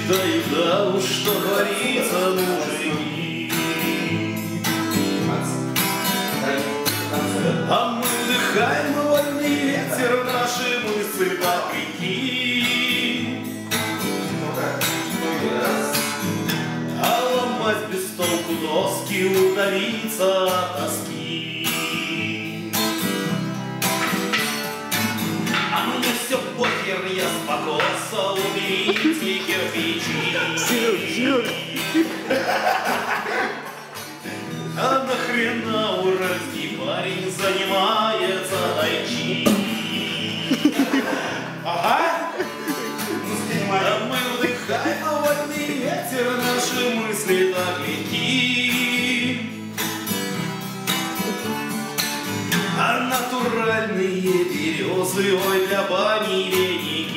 Да и да уж, что творится, мужики. А мы вдыхаем вольный ветер, наши мысли поприки. А ломать без толку доски, удавиться от тоски. А мне все похер, я спокоса, уберите кирпичи. А нахрена уральский парень занимается тайчи? Ага. А мы вдыхаем вольный ветер, наши мысли так легки. А натуральные березы, ой, для бани веники.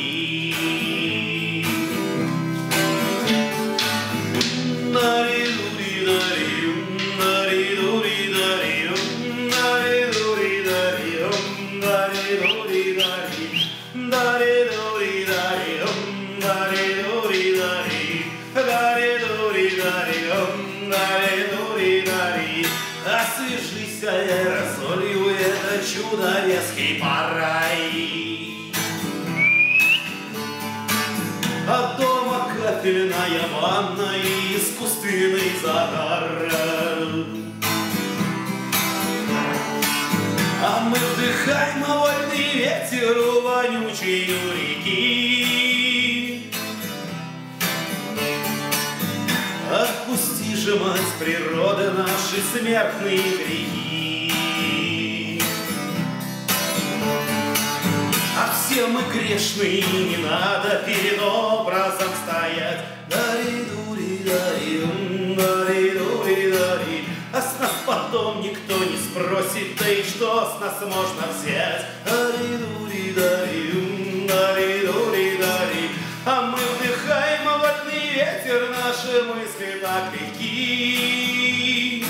Освежись аэрозолью, это чудо резкий парай. А дома капельная ванна и искусственный загар. А мы вдыхаем вольный ветер у вонючей реки. Отпусти же, мать природа, наши смертные грехи. А все мы грешные, не надо перед образом стоять. Дари-дури-дари, дари-дури-дари. А с нас потом никто не спросит, да и что с нас можно взять? Дари-дури-дари, дари-дури-дари. А мы вдыхаем вольный ветер, наши мысли так легки.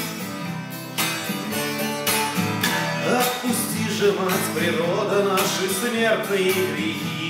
Отпусти же, мать природа, наши смертные грехи.